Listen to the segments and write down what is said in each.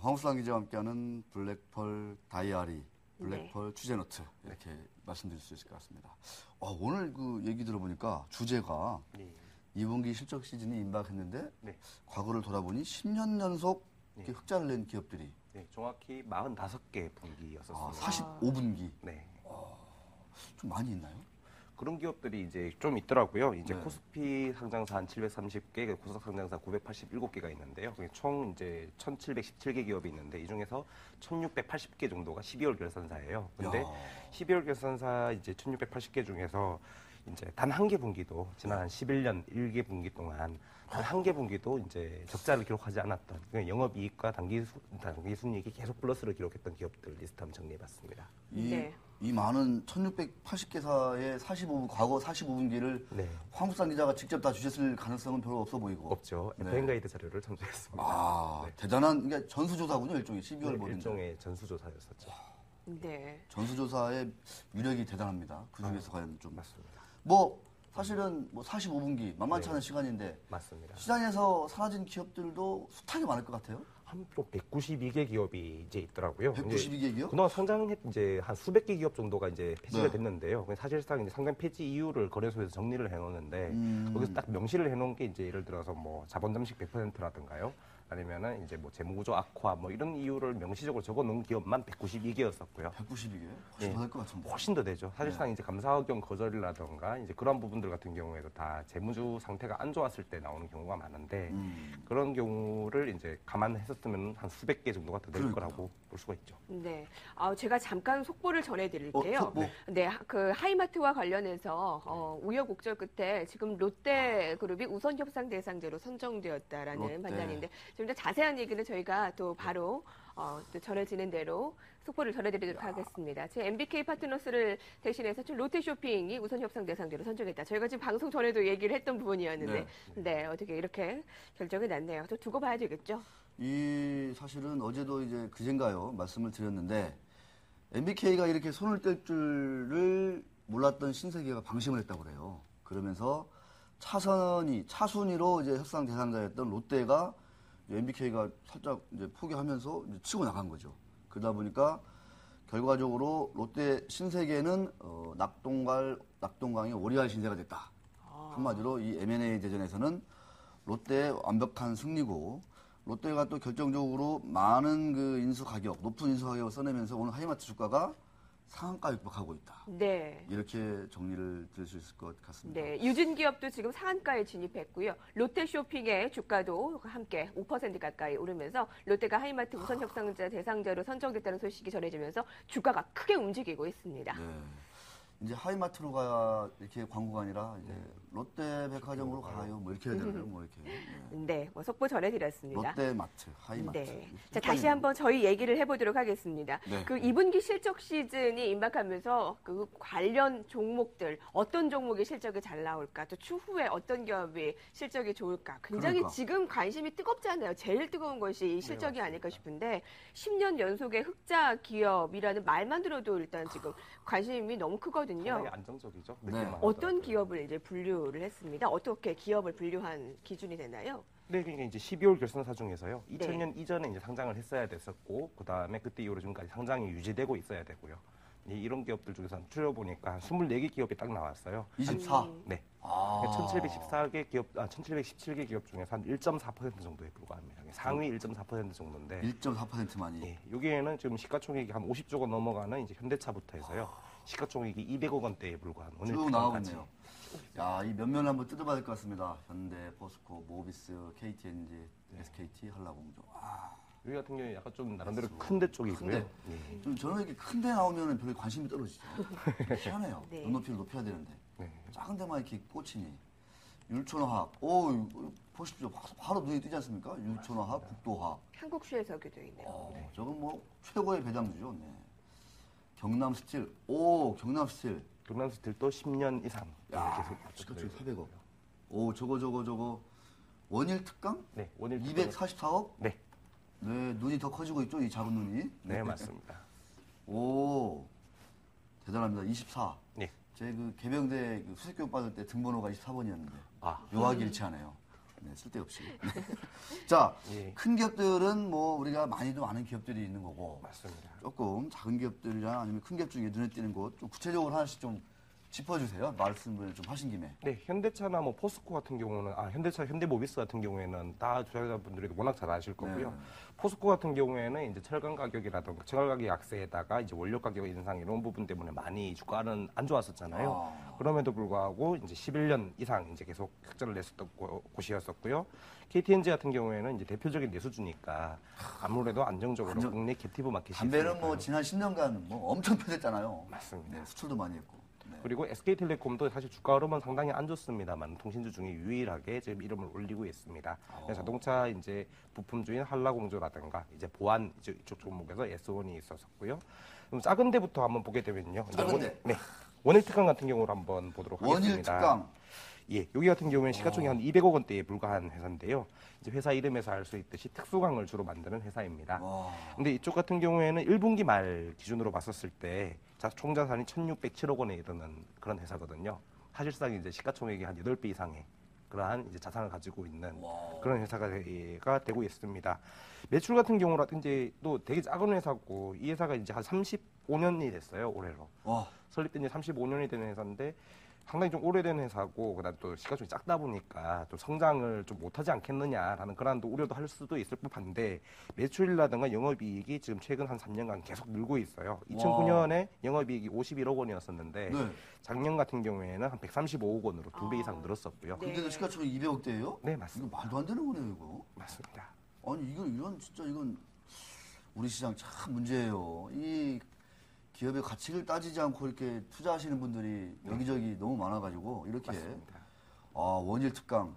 황우수랑 기자와 함께하는 블랙펄 다이아리, 블랙펄 네. 취재노트 이렇게 말씀드릴 수 있을 것 같습니다. 오늘 그 얘기 들어보니까 주제가 네. 2분기 실적 시즌이 임박했는데 네. 과거를 돌아보니 10년 연속 네. 이렇게 흑자를 낸 기업들이 네, 정확히 45개 분기였었습니다. 45분기 네. 좀 많이 있나요? 그런 기업들이 이제 좀 있더라고요. 이제 네. 코스피 상장사 한 730개, 코스닥 상장사 987개가 있는데요. 총 이제 1,717개 기업이 있는데 이 중에서 1,680개 정도가 12월 결산사예요. 근데 야. 12월 결산사 이제 1,680개 중에서 이제 단 한 개 분기도 지난 한 11년 1개 분기 동안 단 한 개 분기도 이제 적자를 기록하지 않았던 그러니까 영업이익과 단기 순이익이 계속 플러스를 기록했던 기업들 리스트 한번 정리해봤습니다. 네. 이 많은 1680개사의 과거 45분기를 네. 황수상 기자가 직접 다 주셨을 가능성은 별로 없어 보이고. 없죠. 네. FM 가이드 자료를 참조했습니다. 네. 대단한, 그러니까 전수조사군요, 일종의 12월 버린. 일종의 전수조사였었죠. 네. 전수조사의 위력이 대단합니다. 그 중에서 과연 좀. 맞습니다. 사실은 45분기, 만만치 않은 시간인데. 맞습니다. 시장에서 사라진 기업들도 숱하게 많을 것 같아요. 한쪽 192개 기업이 이제 있더라고요. 192개 기업? 그동안 상장했 이제 한 수백 개 기업 정도가 이제 폐지가 네. 됐는데요. 사실상 이제 상장 폐지 이유를 거래소에서 정리를 해놓는데 거기서 딱 명시를 해놓은 게 이제 예를 들어서 뭐 자본 잠식 100%라든가요. 아니면은 이제 뭐 재무구조 악화 뭐 이런 이유를 명시적으로 적어놓은 기업만 192개였었고요. 192개? 훨씬 네. 더 될 것 같은데. 훨씬 더 되죠. 사실상 이제 감사원경 거절이라던가 이제 그런 부분들 같은 경우에도 다 재무주 상태가 안 좋았을 때 나오는 경우가 많은데 그런 경우를 이제 감안했었으면 한 수백 개 정도가 더 될 그러니까요. 거라고 볼 수가 있죠. 네. 제가 잠깐 속보를 전해드릴게요. 속보? 네. 그 하이마트와 관련해서 우여곡절 끝에 지금 롯데그룹이 우선 협상 대상자로 선정되었다라는 롯데. 판단인데 좀 더 자세한 얘기는 저희가 또 바로 또 전해지는 대로 속보를 전해드리도록 하겠습니다. 제 MBK 파트너스를 대신해서 좀 롯데쇼핑이 우선 협상 대상자로 선정했다. 저희가 지금 방송 전에도 얘기를 했던 부분이었는데, 네, 어떻게 이렇게 결정이 났네요. 또 두고 봐야 되겠죠? 사실은 어제도 이제 그젠가요 말씀을 드렸는데 MBK가 이렇게 손을 뗄 줄을 몰랐던 신세계가 방심을 했다고 그래요. 그러면서 차순위로 이제 협상 대상자였던 롯데가 MBK가 살짝 이제 포기하면서 이제 치고 나간 거죠. 그러다 보니까 결과적으로 롯데 신세계는 낙동강이 오리알 신세가 됐다. 한마디로 이 M&A 대전에서는 롯데의 완벽한 승리고 롯데가 또 결정적으로 많은 높은 인수 가격을 써내면서 오늘 하이마트 주가가 상한가 육박하고 있다. 네. 이렇게 정리를 드릴 수 있을 것 같습니다. 네, 유진기업도 지금 상한가에 진입했고요. 롯데쇼핑의 주가도 함께 5% 가까이 오르면서 롯데가 하이마트 우선 협상자 대상자로 선정됐다는 소식이 전해지면서 주가가 크게 움직이고 있습니다. 네. 이제 하이마트로 가야 이렇게 광고가 아니라 이제 롯데백화점으로 가요. 뭐 이렇게 해야 되나요? 뭐 이렇게. 네, 속보 전해드렸습니다. 롯데마트, 하이마트. 네. 자, 다시 한번 저희 얘기를 해보도록 하겠습니다. 네. 그 2분기 실적 시즌이 임박하면서 그 관련 종목들, 어떤 종목이 실적이 잘 나올까, 또 추후에 어떤 기업이 실적이 좋을까, 굉장히 그러니까. 지금 관심이 뜨겁잖아요. 제일 뜨거운 것이 이 실적이 아닐까 싶은데, 10년 연속의 흑자 기업이라는 말만 들어도 일단 지금 관심이 너무 크거든요. 상당히 안정적이죠. 네. 느낌만 어떤 하더라도요. 기업을 이제 분류를 했습니다. 어떻게 기업을 분류한 기준이 되나요? 네, 그러니까 이제 12월 결산사 중에서요. 2000년 이전에 이제 상장을 했어야 됐었고, 그 다음에 그때 이후로 지금까지 상장이 유지되고 있어야 되고요. 이런 기업들 중에서 추려보니까 24개 기업이 딱 나왔어요. 24. 네. 아. 1717개 기업 중에서 한 1.4% 정도에 불과합니다. 상위 1.4% 정도인데. 1.4%만이. 예, 여기에는 지금 시가총액이 한 50조가 넘어가는 이제 현대차부터 해서요. 시가총액이 200억 원대에 불과한 오늘 쭉 특강까지. 나오겠네요. 야, 이 면면을 한번 뜯어봐야 될 것 같습니다. 현대, 포스코, 모비스, KTNG, SKT, 한라공조. 여기 같은 경우에 약간 좀 나름대로 큰 데 쪽이고요. 큰데. 예. 좀 저는 이렇게 큰 데 나오면 별로 관심이 떨어지죠. 희한해요. 네. 눈높이를 높여야 되는데. 네. 작은 데만 이렇게 꽂히니. 율촌화학. 이거 보십시오. 바로 눈에 띄지 않습니까? 율촌화학, 국도화학. 한국슈에서교도 있네요. 저건 뭐 최고의 배당주죠. 네. 경남스틸. 경남스틸. 경남스틸도 10년 이상 야, 계속 시가총액 400억. 저거. 원일 특강? 네, 원일 244억? 네. 네, 눈이 더 커지고 있죠, 이 작은 눈이. 네, 맞습니다. 대단합니다. 24. 네. 제 개병대 수색교육 받을 때 등번호가 24번이었는데. 아. 묘하게 일치하네요. 네, 쓸데없이. 자, 예. 큰 기업들은 뭐 우리가 많이도 아는 기업들이 있는 거고 맞습니다. 조금 작은 기업들이나 아니면 큰 기업 중에 눈에 띄는 곳 좀 구체적으로 하나씩 좀 짚어주세요. 말씀을 좀 하신 김에. 네, 현대차나 뭐 포스코 같은 경우는 현대차, 현대모비스 같은 경우에는 다 투자자분들이 워낙 잘 아실 거고요. 네. 포스코 같은 경우에는 이제 철강 가격이라든가 철강 가격 약세에다가 이제 원료 가격 인상 이런 부분 때문에 많이 주가는 안 좋았었잖아요. 그럼에도 불구하고 이제 11년 이상 이제 계속 흑자를 냈었던 곳이었었고요. KTNG 같은 경우에는 이제 대표적인 내수주니까 아무래도 안정적으로 국내 캡티브 마켓이 담배는 있으니까요. 뭐 지난 10년간 뭐 엄청 편했잖아요. 맞습니다. 네, 수출도 많이 했고. 네. 그리고 SK텔레콤도 사실 주가 흐름은 상당히 안 좋습니다만 통신주 중에 유일하게 지금 이름을 올리고 있습니다. 자동차 이제 부품주인 한라공조라든가 이제 보안 이쪽 종목에서 S1이 있었었고요. 그럼 작은 데부터 한번 보게 되면요. 작은 데. 네. 원일 특강 같은 경우를 한번 보도록 하겠습니다. 원일 특강. 예, 여기 같은 경우에는 시가총액 한 200억 원대에 불과한 회사인데요. 이제 회사 이름에서 알 수 있듯이 특수강을 주로 만드는 회사입니다. 근데 이쪽 같은 경우에는 1분기 말 기준으로 봤었을 때 총 자산이 1,607억 원에 이르는 그런 회사거든요. 사실상 이제 시가총액이 한 8배 이상의 그러한 이제 자산을 가지고 있는 그런 회사가 되고 있습니다. 매출 같은 경우라든지 또 되게 작은 회사고 이 회사가 이제 한 35년이 됐어요, 올해로. 와. 설립된 지 35년이 되는 회사인데 상당히 좀 오래된 회사고 그다음 또 시가총이 작다 보니까 또 성장을 좀 못하지 않겠느냐라는 그런 또 우려도 할 수도 있을 법한데 매출이라든가 영업이익이 지금 최근 한 3년간 계속 늘고 있어요. 2009년에 영업이익이 51억 원이었었는데 네. 작년 같은 경우에는 한 135억 원으로 2배 이상 늘었었고요. 네. 근데도 시가총액 200억대예요? 네, 이거 맞습니다. 말도 안 되는 거네요, 이거. 맞습니다. 아니 이건 진짜 이건 우리 시장 참 문제예요. 이 기업의 가치를 따지지 않고 이렇게 투자하시는 분들이 여기저기 너무 많아가지고 이렇게 맞습니다. 원일 특강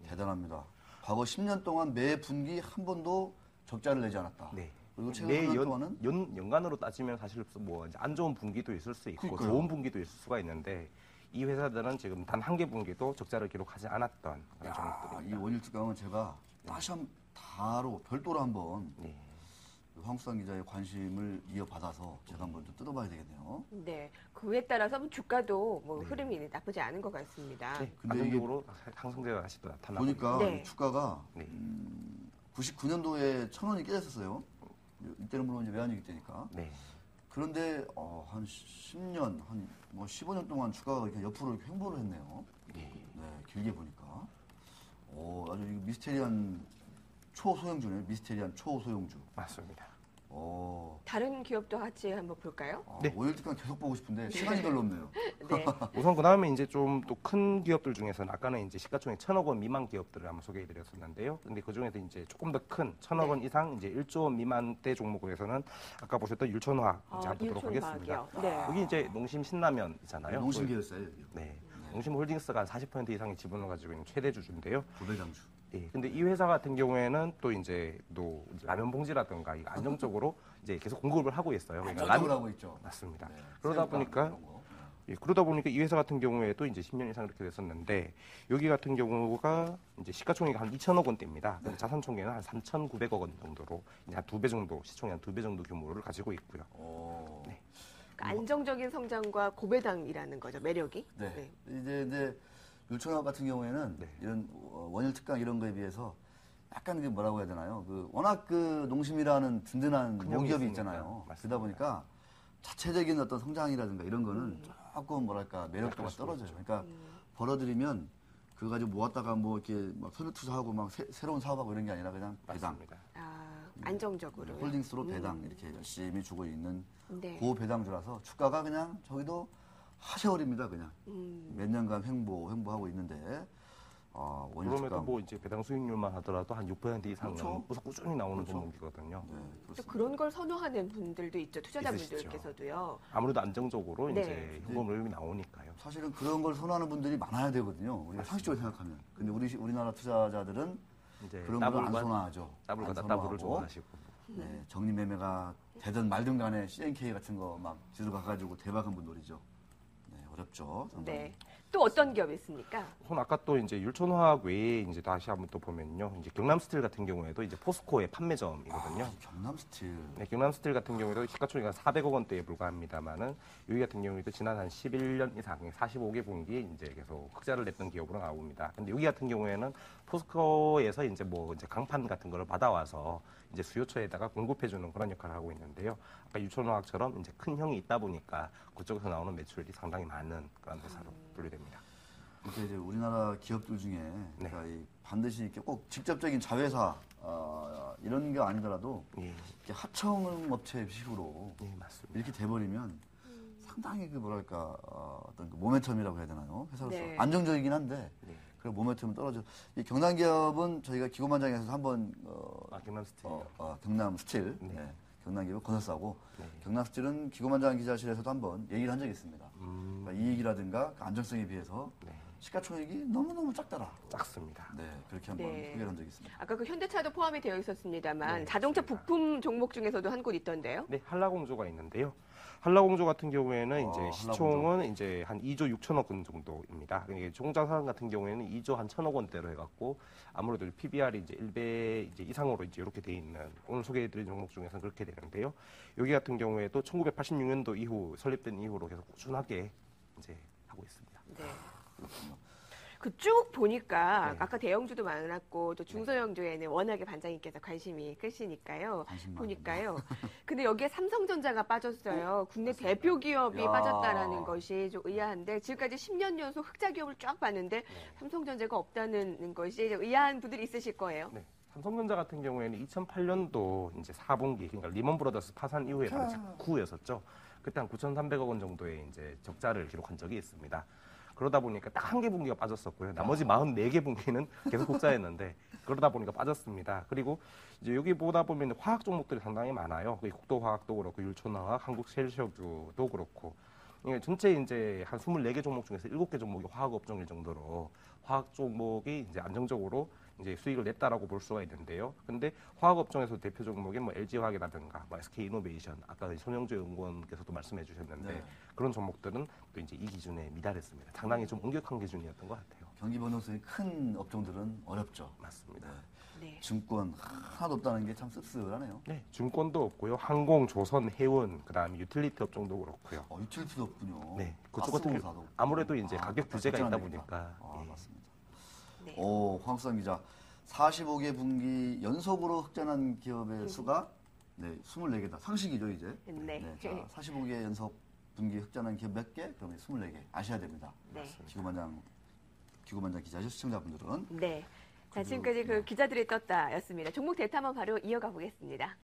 대단합니다. 과거 10년 동안 매 분기 한 번도 적자를 내지 않았다. 네. 그리고 최근 3년 동안은 연간으로 따지면 사실 뭐 이제 안 좋은 분기도 있을 수 있고 그러니까요. 좋은 분기도 있을 수가 있는데 이 회사들은 지금 단 한 개 분기도 적자를 기록하지 않았던 그런 이 종목들입니다. 원일 특강은 제가 다시 한 별도로 한번 네. 황수상 기자의 관심을 이어받아서 제가 한번 좀 뜯어봐야 되겠네요. 네, 그에 따라서 주가도 뭐 흐름이 나쁘지 않은 것 같습니다. 네, 근데 안정적으로 상승세가 다시 또 나타나고 보니까 네. 주가가 네. 99년도에 1,000원이 깨졌었어요. 이때는 물론 이제 외환위기 때니까. 네. 그런데 한 10년, 한 뭐 15년 동안 주가가 이렇게 옆으로 이렇게 횡보를 했네요. 네. 네, 길게 보니까. 아주 이거 미스테리한 초소형주네요. 미스테리한 초소형주. 맞습니다. 다른 기업도 같이 한번 볼까요? 네. 오일 특강 계속 보고 싶은데 시간이 별로 없네요. 네. 우선 그 다음에 이제 좀 또 큰 기업들 중에서는 아까는 이제 시가총액 1,000억 원 미만 기업들을 한번 소개해드렸었는데요. 근데 그 중에서 이제 조금 더 큰 1,000억 원 이상 이제 1조 원 미만대 종목에서는 아까 보셨던 율촌화학 이제 한번 보도록 하겠습니다. 율촌화학이요. 네. 여기 이제 농심 신라면이잖아요. 농심 계열사예요. 여기. 네. 농심홀딩스가 한 40% 이상의 지분을 가지고 있는 최대 주주인데요. 고배장주. 예, 근데 이 회사 같은 경우에는 또 이제 라면 봉지라든가 이거 안정적으로 이제 계속 공급을 하고 있어요. 안정적으로 하고 있죠. 맞습니다. 네, 그러다 새우깡 보니까 이런 거. 네. 그러다 보니까 이 회사 같은 경우에도 이제 10년 이상 이렇게 됐었는데 여기 같은 경우가 이제 시가총액이 한 2천억 원대입니다. 근데 자산 총계는 한 3,900억 원 정도로 이제 한 2배 정도 시총의 한 2배 정도 규모를 가지고 있고요. 네. 그러니까 안정적인 성장과 고배당이라는 거죠, 매력이. 네. 이제 율촌화학 같은 경우에는 네. 이런 원일 특강 이런 거에 비해서 약간 그 뭐라고 해야 되나요? 그 워낙 그 농심이라는 든든한 큰 형이 모기업이 있으니까. 있잖아요. 맞습니다. 그러다 보니까 자체적인 어떤 성장이라든가 이런 거는 조금 뭐랄까 매력도가 약할 수도 떨어져요. 있죠. 그러니까 벌어들이면 그거 가지고 모았다가 뭐 이렇게 막 설립 투자하고 막 새로운 사업하고 이런 게 아니라 그냥 배당, 맞습니다. 안정적으로. 홀딩스로 배당 이렇게 열심히 주고 있는 네. 고배당주라서 주가가 그냥 저기도 하세월입니다. 그냥 몇 년간 횡보하고 있는데 원일 그럼에도 특강. 뭐 이제 배당 수익률만 하더라도 한 6% 이상은 그렇죠. 꾸준히 나오는 그렇죠. 종목이거든요. 네, 또 그렇습니다. 그런 걸 선호하는 분들도 있죠, 투자자분들께서도요. 아무래도 안정적으로 네. 이제 현금흐름이 나오니까요. 사실은 그런 걸 선호하는 분들이 많아야 되거든요. 우리가 상식적으로 생각하면. 근데 우리나라 투자자들은 이제 그런 걸 안 선호하죠. 더블과 안 더블을 선호하고. 좋아하시고. 네, 정리매매가 되든 말든 간에 CNK 같은 거 막 들어가가지고 대박한 분들이죠. 네, 어렵죠. 상당히. 네. 또 어떤 기업이 있습니까? 우선 아까 또 이제 율촌화학 외에 이제 다시 한번 또 보면요. 이제 경남스틸 같은 경우에도 이제 포스코의 판매점이거든요. 경남스틸. 네, 경남스틸 같은 경우에도 시가총액 400억 원대에 불과합니다만은 여기 같은 경우에도 지난 한 11년 이상 45개 분기 이제 계속 흑자를 냈던 기업으로 나옵니다. 근데 여기 같은 경우에는 포스코에서 이제 뭐 이제 강판 같은 거를 받아와서 이제 수요처에다가 공급해주는 그런 역할을 하고 있는데요. 아까 유촌화학처럼 이제 큰 형이 있다 보니까 그쪽에서 나오는 매출이 상당히 많은 그런 회사로 분류됩니다. 이렇게 이제 우리나라 기업들 중에 네. 그러니까 반드시 이렇게 꼭 직접적인 자회사 이런 게 아니더라도 예, 이렇게 하청업체식으로 예, 맞습니다. 이렇게 돼버리면 상당히 그 뭐랄까 어떤 그 모멘텀이라고 해야 되나요? 회사로서 네. 안정적이긴 한데 네. 그 모멘텀은 떨어져. 이 경남기업은 저희가 기고만장에서 한번 경남스틸. 경남스틸, 네. 네. 경남기업은 건설사고 네. 경남스틸은 기고만장 기자실에서도 한번 얘기를 한 적이 있습니다. 그러니까 이익이라든가 그 안정성에 비해서 네. 시가총액이 너무너무 작더라. 작습니다. 네, 그렇게 한번 네. 소개를 한 적이 있습니다. 아까 그 현대차도 포함이 되어 있었습니다만 네, 자동차 맞습니다. 부품 종목 중에서도 한 곳 있던데요. 네, 한라공조가 있는데요. 한라공조 같은 경우에는 이제 한라공조. 시총은 이제 한 2조 6천억 원 정도입니다. 그러니까 종자산 같은 경우에는 2조 한 1천억 원대로 해갖고 아무래도 PBR이 이제 1배 이제 이상으로 이제 이렇게 돼 있는 오늘 소개해드린 종목 중에서는 그렇게 되는데요. 여기 같은 경우에도 1986년도 이후 설립된 이후로 계속 꾸준하게 이제 하고 있습니다. 네. 그 쭉 보니까 네. 아까 대형주도 많았고 또 중소형주에는 워낙에 반장님께서 관심이 크시니까요. 관심 보니까요. 근데 여기에 삼성전자가 빠졌어요. 국내 대표 기업이 야. 빠졌다라는 것이 좀 의아한데 지금까지 10년 연속 흑자 기업을 쫙 봤는데 삼성전자가 없다는 것이 좀 의아한 분들이 있으실 거예요. 네. 삼성전자 같은 경우에는 2008년도 이제 4분기 그러니까 리먼 브러더스 파산 이후에 바로 직후였었죠. 그때 한 9,300억 원 정도의 이제 적자를 기록한 적이 있습니다. 그러다 보니까 딱 한 개 분기가 빠졌었고요. 나머지 44개 분기는 계속 흑자였는데 그러다 보니까 빠졌습니다. 그리고 이제 여기 보다 보면 화학 종목들이 상당히 많아요. 국도화학도 그렇고 율촌화학, 한국셀셔주도 그렇고 이게 전체 이제 한 24개 종목 중에서 7개 종목이 화학 업종일 정도로 화학 종목이 이제 안정적으로 이제 수익을 냈다라고 볼 수가 있는데요. 근데 화학 업종에서 대표 종목인 뭐 LG화학이라든가 뭐 SK이노베이션, 아까 손영주 연구원께서도 말씀해 주셨는데 네. 그런 종목들은 또 이제 이 기준에 미달했습니다. 상당히 좀 엄격한 기준이었던 것 같아요. 경기 변동성이 큰 업종들은 어렵죠. 맞습니다. 네. 증권 하나도 없다는 게 참 씁쓸하네요. 네, 증권도 없고요. 항공, 조선, 해운, 그다음에 유틸리티 업종도 그렇고요. 유틸리티도 없군요. 네, 그쪽 같은 가스공사도 경우 아무래도 이제 가격 맞다. 규제가 있다 걱정하니까. 보니까 예. 맞습니다. 네. 황수산 기자, 45개 분기 연속으로 흑자난 기업의 수가 24개다. 상식이죠, 이제. 네. 자, 45개 연속 분기 흑자난 기업 몇 개? 그러면 24개. 아셔야 됩니다. 네. 기고만장 기자실 시청자분들은. 네. 자, 지금까지 그 기자들이 떴다였습니다. 종목 데이터 한번 바로 이어가 보겠습니다.